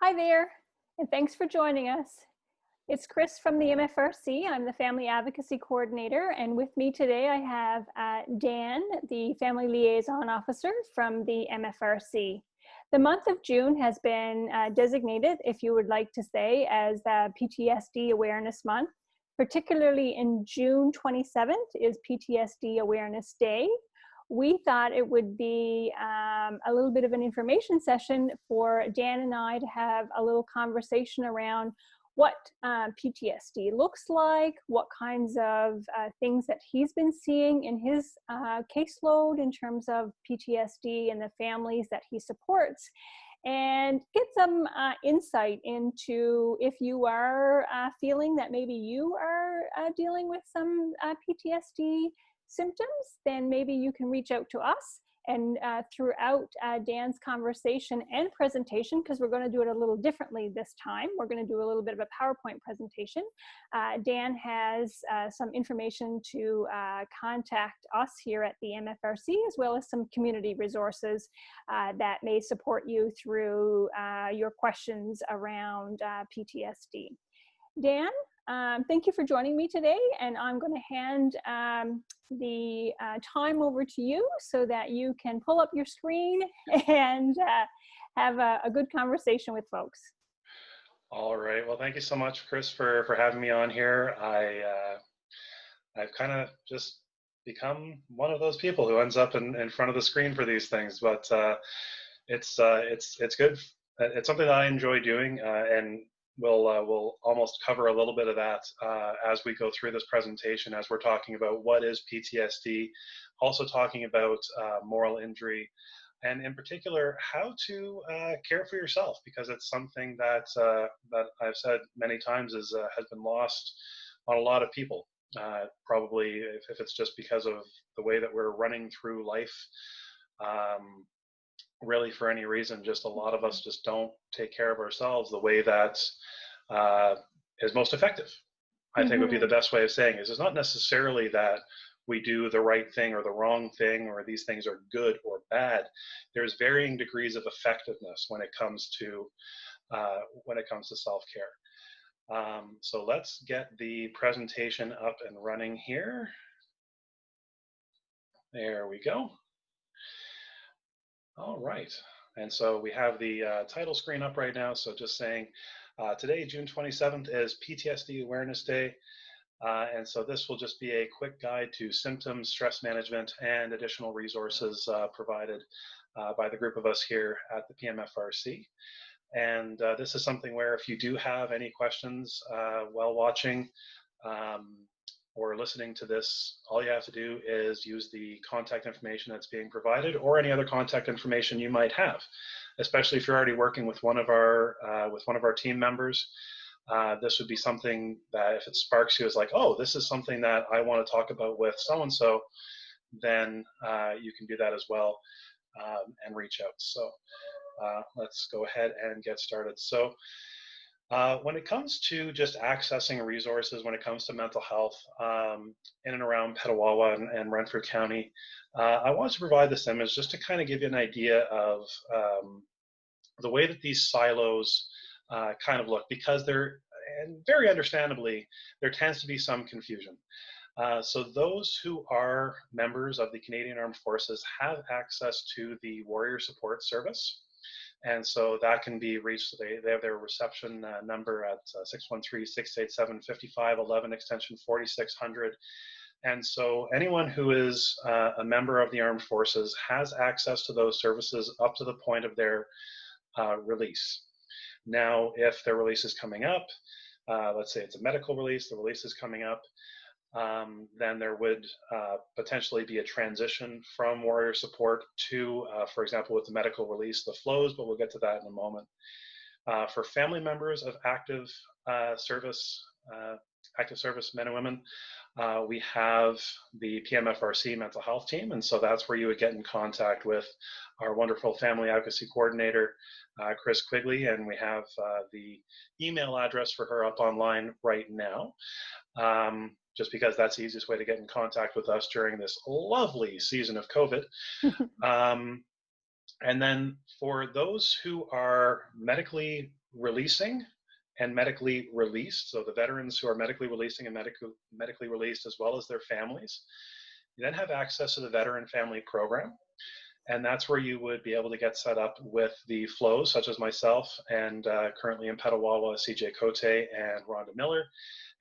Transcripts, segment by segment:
Hi there, and thanks for joining us. It's Chris from the MFRC. I'm the Family Advocacy Coordinator, and with me today I have Dan, the Family Liaison Officer from the MFRC. The month of June has been designated, if you would like to say, as the PTSD Awareness Month. Particularly in June 27th is PTSD Awareness Day. We thought it would be a little bit of an information session for Dan and I to have a little conversation around what PTSD looks like, what kinds of things that he's been seeing in his caseload in terms of PTSD and the families that he supports, and get some insight into if you are feeling that maybe you are dealing with some PTSD symptoms, then maybe you can reach out to us. And throughout Dan's conversation and presentation, because we're going to do it a little differently this time, we're going to do a little bit of a PowerPoint presentation. Dan has some information to contact us here at the MFRC, as well as some community resources that may support you through your questions around PTSD. Dan, thank you for joining me today, and I'm going to hand the time over to you so that you can pull up your screen and have a good conversation with folks. All right. Well, thank you so much, Chris, for having me on here. I've kind of just become one of those people who ends up in front of the screen for these things, but it's good. It's something that I enjoy doing, and we'll almost cover a little bit of that as we go through this presentation, as we're talking about what is PTSD, also talking about moral injury, and in particular, how to care for yourself, because it's something that I've said many times has been lost on a lot of people. Probably if it's just because of the way that we're running through life, really for any reason, just a lot of us just don't take care of ourselves the way that is most effective. I think would be the best way of saying it. It's not necessarily that we do the right thing or the wrong thing, or these things are good or bad. There's varying degrees of effectiveness when it comes to self-care. So let's get the presentation up and running here. There we go. All right, and so we have the title screen up right now. So just saying, today, June 27th, is PTSD Awareness Day. And so this will just be a quick guide to symptoms, stress management, and additional resources provided by the group of us here at the PMFRC. And this is something where if you do have any questions while watching or listening to this, all you have to do is use the contact information that's being provided, or any other contact information you might have, especially if you're already working with one of our team members. This would be something that if it sparks you as like, oh, this is something that I want to talk about with so-and-so, then you can do that as well and reach out. So let's go ahead and get started. So when it comes to just accessing resources, when it comes to mental health in and around Petawawa and Renfrew County, I wanted to provide this image just to kind of give you an idea of the way that these silos kind of look, because and very understandably, there tends to be some confusion. So those who are members of the Canadian Armed Forces have access to the Warrior Support Service. And so that can be reached. They have their reception number at 613-687-5511, extension 4600. And so anyone who is a member of the Armed Forces has access to those services up to the point of their release. Now, if their release is coming up, let's say it's a medical release, the release is coming up, then there would potentially be a transition from Warrior Support to, for example, with the medical release, the flows, but we'll get to that in a moment. For family members of active service men and women, we have the PMFRC Mental Health Team, and so that's where you would get in contact with our wonderful Family Advocacy Coordinator, Chris Quigley, and we have the email address for her up online right now. Just because that's the easiest way to get in contact with us during this lovely season of COVID. And then for those who are medically releasing and medically released. So the veterans who are medically releasing and medically released, as well as their families, you then have access to the Veteran Family Program. And that's where you would be able to get set up with the flows, such as myself and currently in Petawawa, CJ Cote and Rhonda Miller.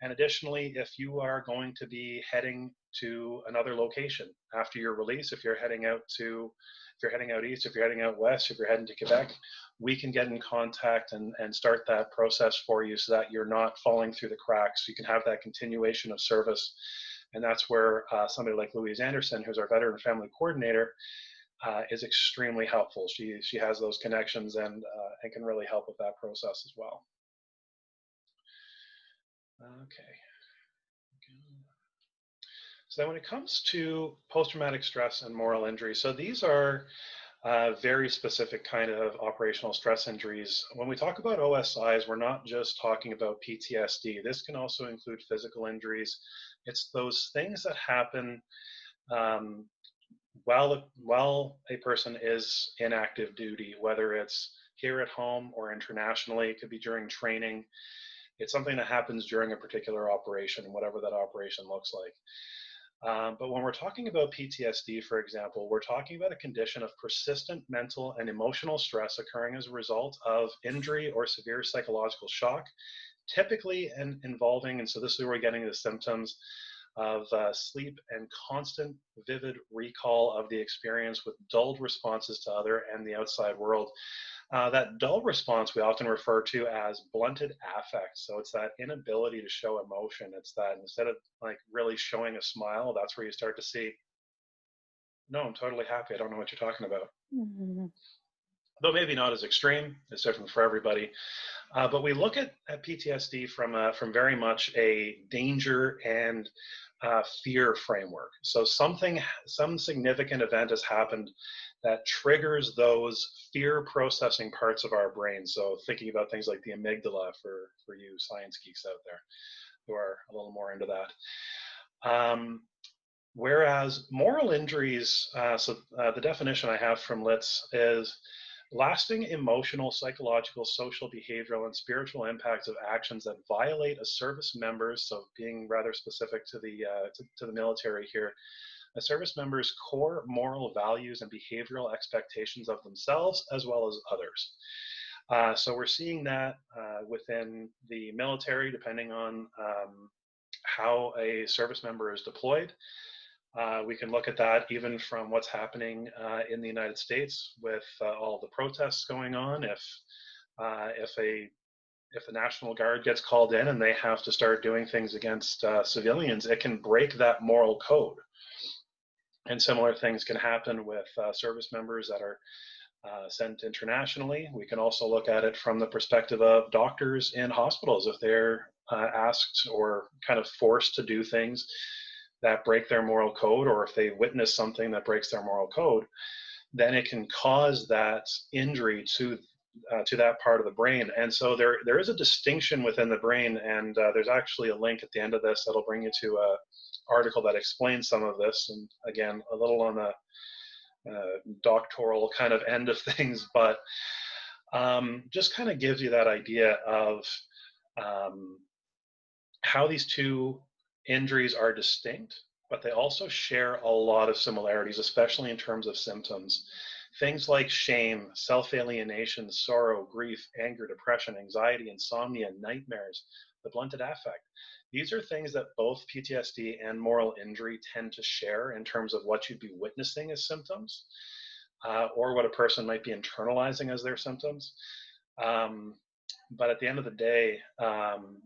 And additionally, if you are going to be heading to another location after your release, if you're heading out east, if you're heading out west, if you're heading to Quebec, we can get in contact and start that process for you so that you're not falling through the cracks. You can have that continuation of service. And that's where somebody like Louise Anderson, who's our Veteran Family Coordinator, is extremely helpful. She has those connections and can really help with that process as well. Okay. So when it comes to post-traumatic stress and moral injury, so these are very specific kind of operational stress injuries. When we talk about OSIs, we're not just talking about PTSD. This can also include physical injuries. It's those things that happen while a person is in active duty, whether it's here at home or internationally. It could be during training. It's something that happens during a particular operation, whatever that operation looks like. But when we're talking about PTSD, for example, we're talking about a condition of persistent mental and emotional stress occurring as a result of injury or severe psychological shock, typically involving, and so this is where we're getting the symptoms of sleep and constant vivid recall of the experience with dulled responses to other and the outside world. That dull response we often refer to as blunted affect. So it's that inability to show emotion. It's that instead of like really showing a smile, that's where you start to see, no, I'm totally happy. I don't know what you're talking about. Mm-hmm. Though maybe not as extreme. It's different for everybody. But we look at PTSD from very much a danger and fear framework. So some significant event has happened that triggers those fear processing parts of our brain. So thinking about things like the amygdala for you science geeks out there who are a little more into that. Whereas moral injuries, the definition I have from Litz is lasting emotional, psychological, social, behavioral, and spiritual impacts of actions that violate a service member's, so being rather specific to the military here, a service member's core moral values and behavioral expectations of themselves as well as others. So we're seeing that within the military, depending on how a service member is deployed. We can look at that even from what's happening in the United States with all the protests going on. If the National Guard gets called in and they have to start doing things against civilians, it can break that moral code. And similar things can happen with service members that are sent internationally. We can also look at it from the perspective of doctors in hospitals. If they're asked or kind of forced to do things that break their moral code, or if they witness something that breaks their moral code, then it can cause that injury to that part of the brain. And so there is a distinction within the brain, and there's actually a link at the end of this that'll bring you to an article that explains some of this, and again, a little on the doctoral kind of end of things, but just kind of gives you that idea of how these two injuries are distinct, but they also share a lot of similarities, especially in terms of symptoms. Things like shame, self-alienation, sorrow, grief, anger, depression, anxiety, insomnia, nightmares, the blunted affect. These are things that both PTSD and moral injury tend to share in terms of what you'd be witnessing as symptoms, or what a person might be internalizing as their symptoms. But at the end of the day,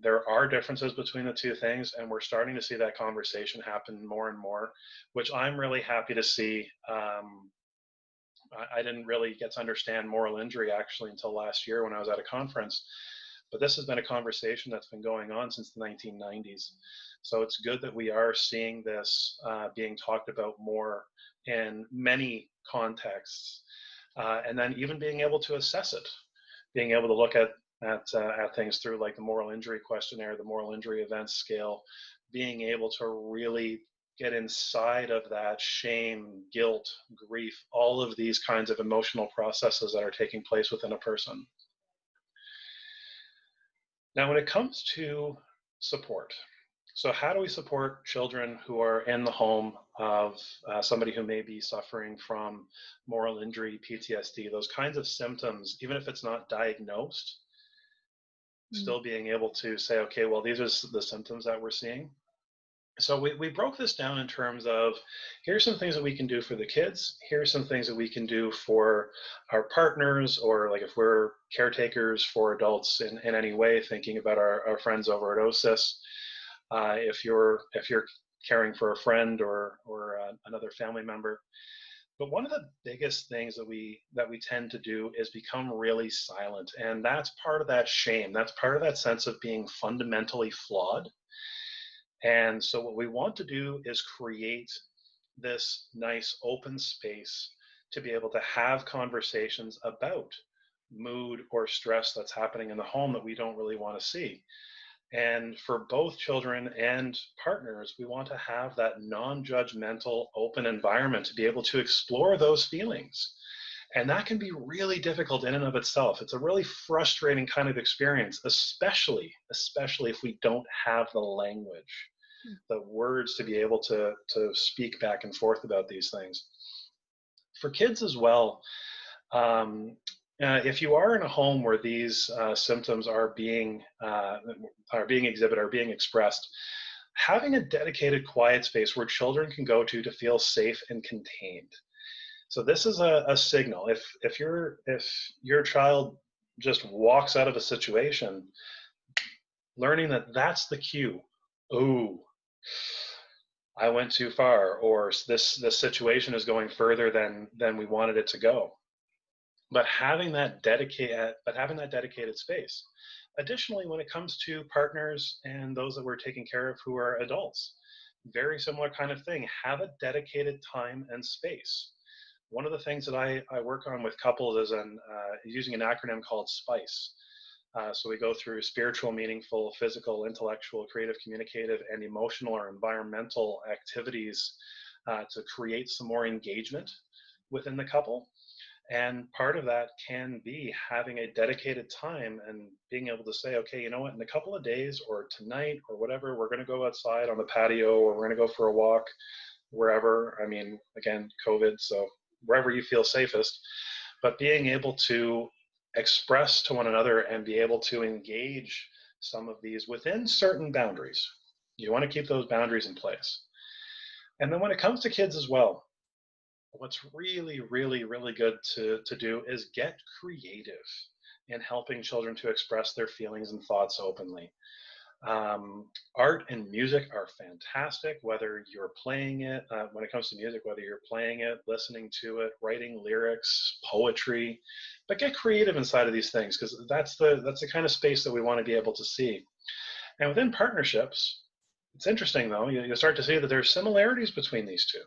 there are differences between the two things, and we're starting to see that conversation happen more and more, which I'm really happy to see. I didn't really get to understand moral injury actually until last year when I was at a conference, but this has been a conversation that's been going on since the 1990s. So it's good that we are seeing this being talked about more in many contexts, and then even being able to assess it, being able to look at things through like the moral injury questionnaire, the moral injury events scale, being able to really get inside of that shame, guilt, grief, all of these kinds of emotional processes that are taking place within a person. Now, when it comes to support, so how do we support children who are in the home of somebody who may be suffering from moral injury, PTSD, those kinds of symptoms, even if it's not diagnosed, Mm. still being able to say, okay, well, these are the symptoms that we're seeing. So we broke this down in terms of here's some things that we can do for the kids. Here's some things that we can do for our partners, or like if we're caretakers for adults in any way, thinking about our friends over at OSIS. If you're caring for a friend or another family member. But one of the biggest things that we tend to do is become really silent, and that's part of that shame. That's part of that sense of being fundamentally flawed. And so what we want to do is create this nice open space to be able to have conversations about mood or stress that's happening in the home that we don't really want to see. And for both children and partners, we want to have that non-judgmental, open environment to be able to explore those feelings. And that can be really difficult in and of itself. It's a really frustrating kind of experience, especially if we don't have the language, the words to be able to speak back and forth about these things. For kids as well, if you are in a home where these symptoms are being exhibited, are being expressed, having a dedicated quiet space where children can go to feel safe and contained. So this is a signal. If your child just walks out of a situation, learning that that's the cue. Ooh, I went too far, or this situation is going further than we wanted it to go. But having that dedicated space. Additionally, when it comes to partners and those that we're taking care of who are adults, very similar kind of thing. Have a dedicated time and space. One of the things that I work on with couples is using an acronym called SPICE. So we go through spiritual, meaningful, physical, intellectual, creative, communicative, and emotional or environmental activities to create some more engagement within the couple. And part of that can be having a dedicated time and being able to say, okay, you know what, in a couple of days or tonight or whatever, we're going to go outside on the patio, or we're going to go for a walk wherever. I mean, again, COVID, so wherever you feel safest. But being able to express to one another and be able to engage some of these within certain boundaries. You want to keep those boundaries in place. And then when it comes to kids as well, what's really, really, really good to do is get creative in helping children to express their feelings and thoughts openly. Art and music are fantastic, whether you're playing it, when it comes to music, whether you're playing it, listening to it, writing lyrics, poetry, but get creative inside of these things, because that's the kind of space that we want to be able to see. And within partnerships, it's interesting though, you start to see that there's similarities between these two.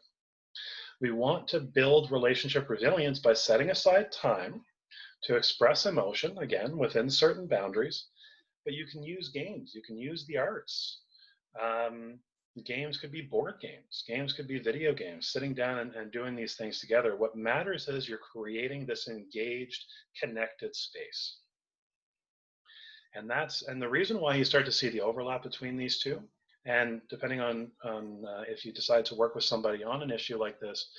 We want to build relationship resilience by setting aside time to express emotion, again, within certain boundaries. But you can use games, you can use the arts. Um, Games could be board games, games could be video games, sitting down and doing these things together. What matters is you're creating this engaged, connected space. And the reason why you start to see the overlap between these two, and depending on if you decide to work with somebody on an issue like this,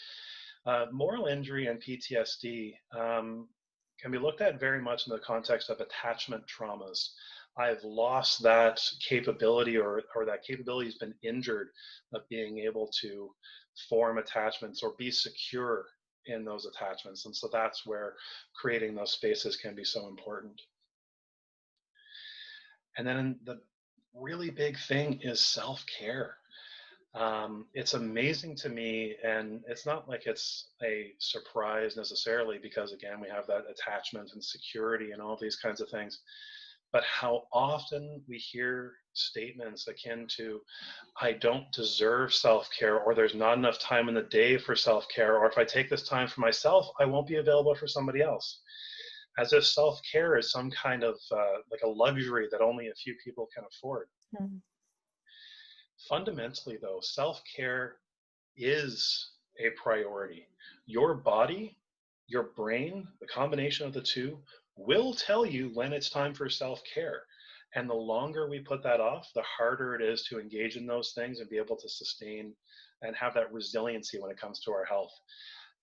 moral injury and PTSD can be looked at very much in the context of attachment traumas. I've lost that capability, or that capability has been injured, of being able to form attachments or be secure in those attachments. And so that's where creating those spaces can be so important. And then the really big thing is self-care. It's amazing to me, and it's not like it's a surprise necessarily, because again, we have that attachment and security and all these kinds of things, but how often we hear statements akin to, I don't deserve self-care, or there's not enough time in the day for self-care, or if I take this time for myself, I won't be available for somebody else. As if self-care is some kind of like a luxury that only a few people can afford. Mm. Fundamentally, though, self-care is a priority. Your body, your brain, the combination of the two will tell you when it's time for self-care. And the longer we put that off, the harder it is to engage in those things and be able to sustain and have that resiliency when it comes to our health.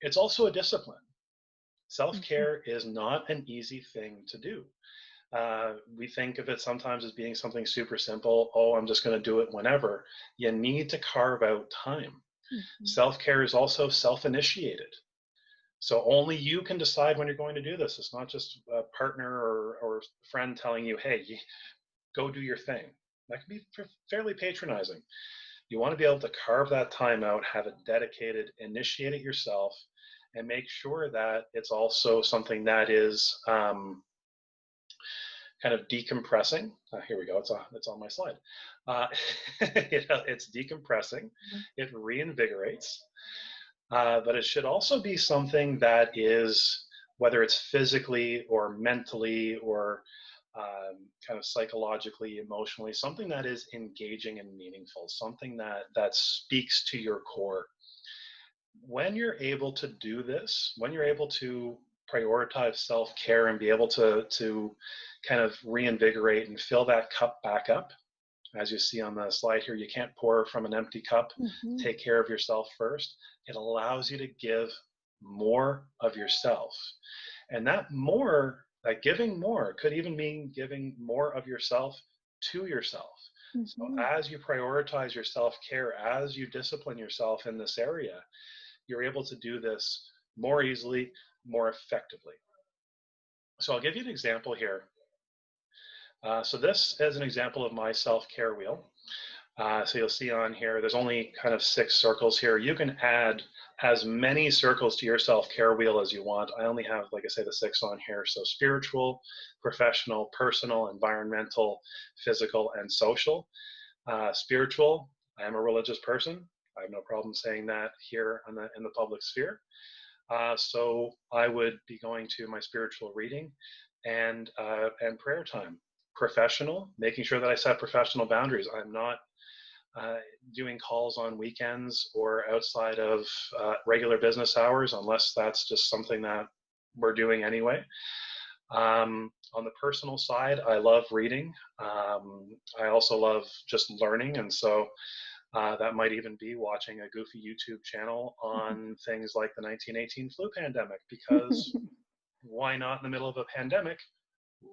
It's also a discipline. Mhm. Self-care is not an easy thing to do. We think of it sometimes as being something super simple. Oh, I'm just going to do it whenever. You need to carve out time. Mhm. Self-care is also self-initiated. So only you can decide when you're going to do this. It's not just a partner or friend telling you, hey, go do your thing. That can be fairly patronizing. You want to be able to carve that time out, have it dedicated, initiate it yourself, and make sure that it's also something that is kind of decompressing. Here we go. It's on my slide. Uh, it's decompressing. Mhm. It reinvigorates, but it should also be something that is, whether it's physically or mentally or kind of psychologically, emotionally, something that is engaging and meaningful, something that speaks to your core. When you're able to do this, when you're able to prioritize self-care and be able to kind of reinvigorate and fill that cup back up, as you see on the slide here, you can't pour from an empty cup. Mhm. Take care of yourself first. It allows you to give more of yourself. And that more, that giving more could even mean giving more of yourself to yourself. So Mhm. as you prioritize your self-care, as you discipline yourself in this area, you're able to do this more easily, more effectively. So I'll give you an example here. So this is an example of my self-care wheel. So you'll see on here, there's only kind of 6 circles here. You can add as many circles to your self-care wheel as you want. I only have, like I say, the 6 on here. So spiritual, professional, personal, environmental, physical, and social. Spiritual, I am a religious person. I have no problem saying that here in the public sphere. So I would be going to my spiritual reading and prayer time. Professional, making sure that I set professional boundaries. I'm not uh, doing calls on weekends or outside of regular business hours, unless that's just something that we're doing anyway. On the personal side, I love reading. I also love just learning, and so that might even be watching a goofy YouTube channel on things like the 1918 flu pandemic, because why not in the middle of a pandemic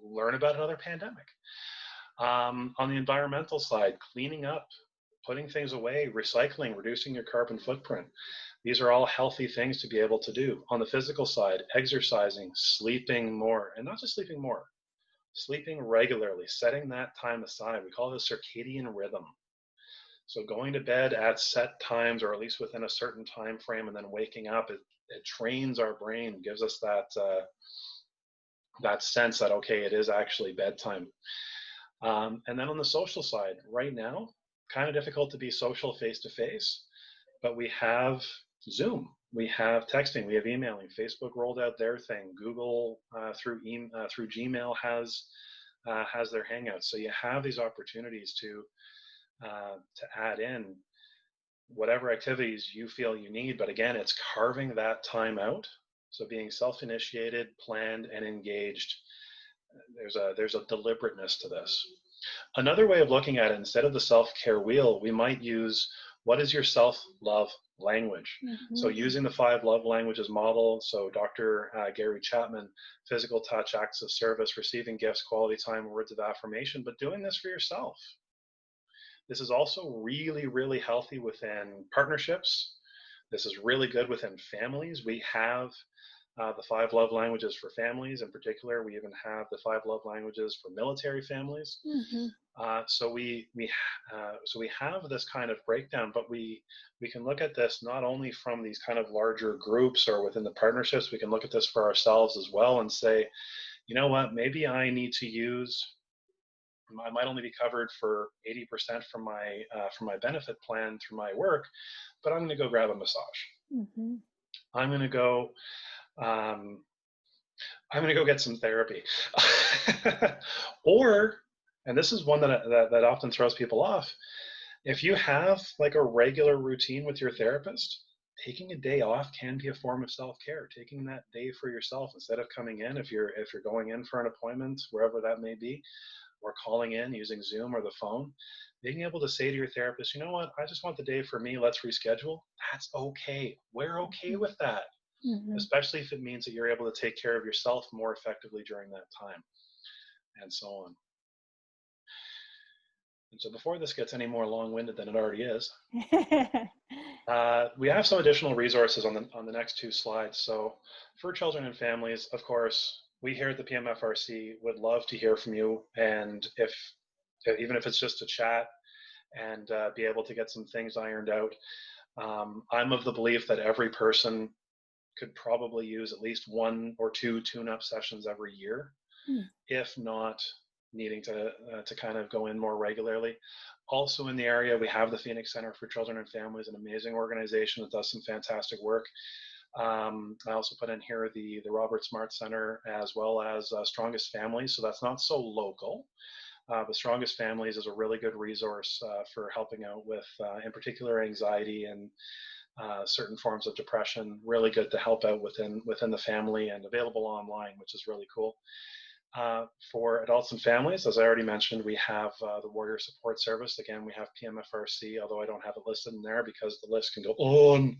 learn about another pandemic? On the environmental side, cleaning up, putting things away, recycling, reducing your carbon footprint. These are all healthy things to be able to do. On the physical side, exercising, sleeping more, and not just sleeping more, sleeping regularly, setting that time aside. We call it a circadian rhythm. So going to bed at set times, or at least within a certain time frame, and then waking up, it trains our brain, gives us that sense that, okay, it is actually bedtime. And then on the social side, right now, kind of difficult to be social face to face, but we have Zoom, we have texting, we have emailing. Facebook rolled out their thing. Google through Gmail has their Hangouts. So you have these opportunities to add in whatever activities you feel you need. But again, it's carving that time out. So being self-initiated, planned, and engaged. There's a deliberateness to this. Another way of looking at it, instead of the self-care wheel, we might use, what is your self-love language? So Mhm. using the 5 love languages model, so Dr. Gary Chapman, physical touch, acts of service, receiving gifts, quality time, words of affirmation, but doing this for yourself. This is also really, really healthy within partnerships. This is really good within families. We have the 5 love languages for families in particular. We even have the 5 love languages for military families. Mhm. So we have this kind of breakdown, but we can look at this not only from these kind of larger groups or within the partnerships. We can look at this for ourselves as well and say, you know what, maybe I need to use. I might only be covered for 80% from my benefit plan through my work, but I'm going to go grab a massage. Mhm. I'm going to go. Um, I'm going to go get some therapy. Or, and this is one that often throws people off, if you have like a regular routine with your therapist, taking a day off can be a form of self-care. Taking that day for yourself instead of coming in, if you're going in for an appointment, wherever that may be, or calling in using Zoom or the phone, being able to say to your therapist, you know what, I just want the day for me, let's reschedule. That's okay. We're okay with that, Mm-hmm. especially if it means that you're able to take care of yourself more effectively during that time, and so on. And so before this gets any more long-winded than it already is, we have some additional resources on the next two slides. So for children and families, of course, we here at the PMFRC would love to hear from you. And even if it's just a chat and be able to get some things ironed out. I'm of the belief that every person could probably use at least 1 or 2 tune-up sessions every year, if not needing to kind of go in more regularly. Also in the area, we have the Phoenix Center for Children and Families, an amazing organization that does some fantastic work. I also put in here the Robert Smart Center, as well as Strongest Families, so that's not so local. But Strongest Families is a really good resource for helping out with, in particular, anxiety and certain forms of depression. Really good to help out within the family, and available online, which is really cool. For adults and families, as I already mentioned, we have the Warrior Support Service. Again, we have PMFRC, although I don't have it listed in there because the list can go on.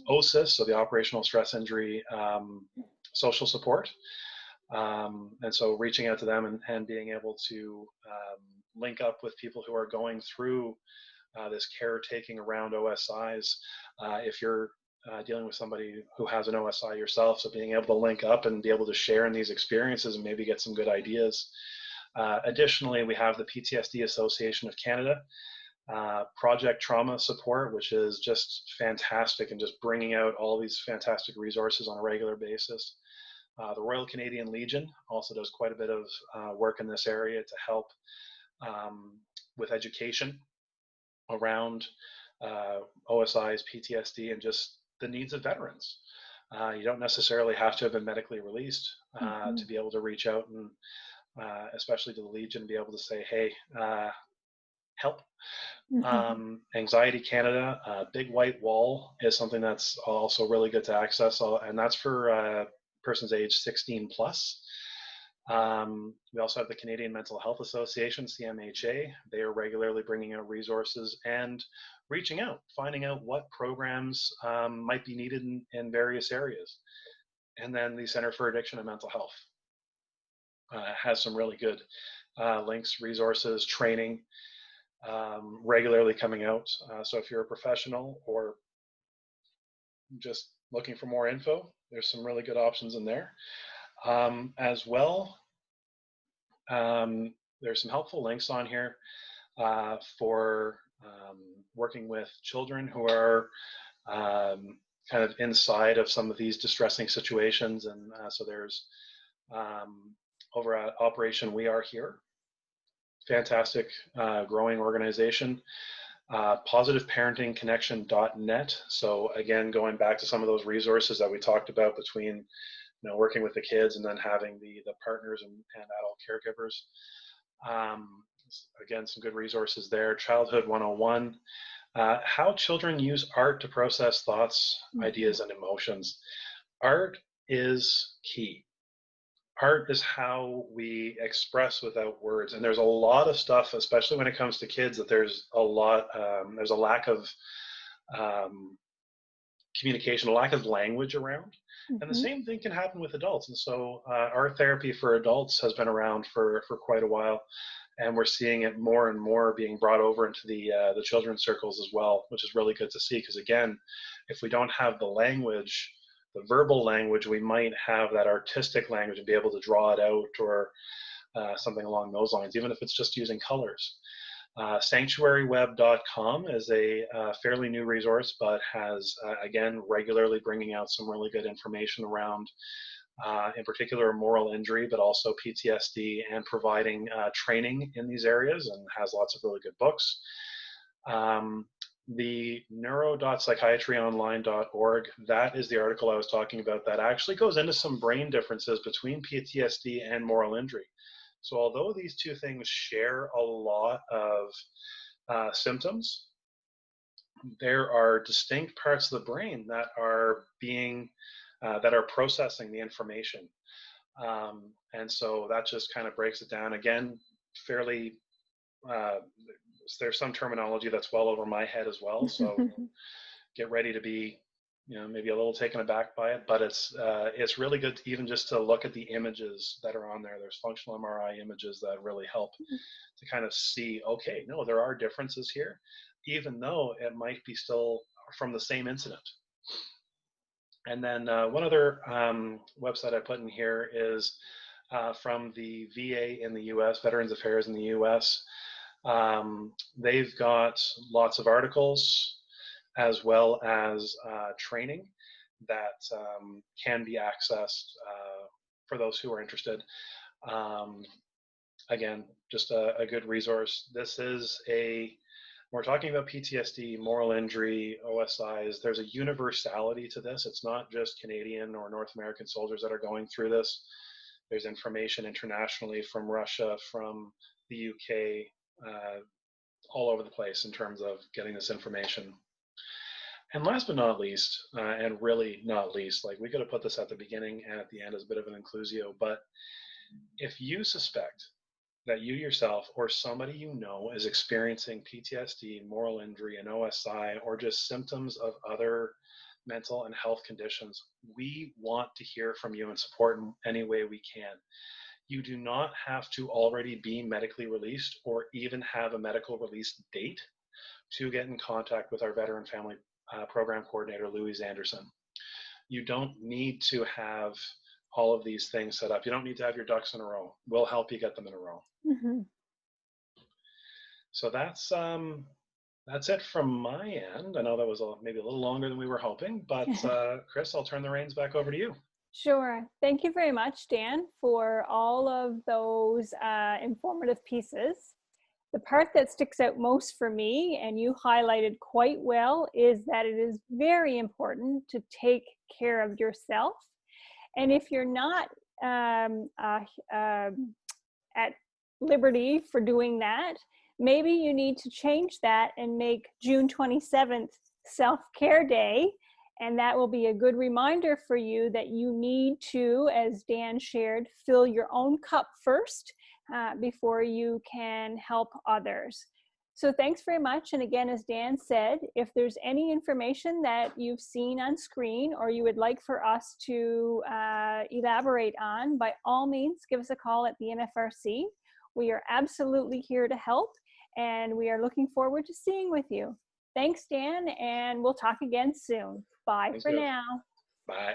OSIS, so the Operational Stress Injury Social Support. And so reaching out to them and being able to link up with people who are going through this caretaking around OSIs. If you're dealing with somebody who has an OSI yourself, so being able to link up and be able to share in these experiences and maybe get some good ideas. Additionally, we have the PTSD Association of Canada, Project Trauma Support, which is just fantastic and just bringing out all these fantastic resources on a regular basis. The Royal Canadian Legion also does quite a bit of work in this area to help with education around OSIs, PTSD, and just the needs of veterans. You don't necessarily have to have been medically released to be able to reach out, and especially to the Legion, be able to say, hey, help. Anxiety Canada, Big White Wall is something that's also really good to access, and that's for persons age 16 plus. We also have the Canadian Mental Health Association, CMHA. They are regularly bringing out resources and reaching out, finding out what programs might be needed in various areas. And then the Center for Addiction and Mental Health has some really good links, resources, training regularly coming out. So if you're a professional or just looking for more info, there's some really good options in there. As well, there's some helpful links on here for working with children who are kind of inside of some of these distressing situations. And so there's over at Operation We Are Here, fantastic growing organization. Positiveparentingconnection.net. So again, going back to some of those resources that we talked about between working with the kids and then having the partners and adult caregivers. Again, some good resources there. Childhood 101, how children use art to process thoughts, ideas, and emotions. Art is key. Art is how we express without words. And there's a lot of stuff, especially when it comes to kids, that there's a lack of communication, a lack of language around. And the same thing can happen with adults. And so art therapy for adults has been around for quite a while. And we're seeing it more and more being brought over into the children's circles as well, which is really good to see. Because again, if we don't have the language, the verbal language, we might have that artistic language and be able to draw it out or something along those lines, even if it's just using colors. Sanctuaryweb.com is a fairly new resource, but has, again, regularly bringing out some really good information around, in particular, moral injury, but also PTSD, and providing training in these areas, and has lots of really good books. The neuro.psychiatryonline.org, that is the article I was talking about that actually goes into some brain differences between PTSD and moral injury. So although these two things share a lot of symptoms, there are distinct parts of the brain that are processing the information. And so that just kind of breaks it down. Again, fairly, there's some terminology that's well over my head as well. So get ready to be, maybe a little taken aback by it, but it's really good to even just to look at the images that are on there. There's functional MRI images that really help to kind of see, okay, no, there are differences here, even though it might be still from the same incident. And then one other website I put in here is from the VA in the US, Veterans Affairs in the US. They've got lots of articles as well as training that can be accessed for those who are interested. Again, just a good resource. We're talking about PTSD, moral injury, OSIs. There's a universality to this. It's not just Canadian or North American soldiers that are going through this. There's information internationally from Russia, from the UK, all over the place in terms of getting this information. And last but not least, and really not least, like we could have put this at the beginning and at the end as a bit of an inclusio, but if you suspect that you yourself or somebody you know is experiencing PTSD, moral injury, an OSI, or just symptoms of other mental and health conditions, we want to hear from you and support in any way we can. You do not have to already be medically released or even have a medical release date to get in contact with our Veteran Family Program Coordinator, Louise Anderson. You don't need to have all of these things set up. You don't need to have your ducks in a row. We'll help you get them in a row. Mm-hmm. So that's it from my end. I know that was maybe a little longer than we were hoping, but Chris, I'll turn the reins back over to you. Sure. Thank you very much, Dan, for all of those informative pieces. The part that sticks out most for me, and you highlighted quite well, is that it is very important to take care of yourself. And if you're not at liberty for doing that, maybe you need to change that and make June 27th Self-Care Day. And that will be a good reminder for you that you need to, as Dan shared, fill your own cup first before you can help others. So thanks very much. And again, as Dan said, if there's any information that you've seen on screen or you would like for us to elaborate on, by all means, give us a call at the MFRC. We are absolutely here to help, and we are looking forward to seeing with you. Thanks, Dan, and we'll talk again soon. Bye for now. Bye.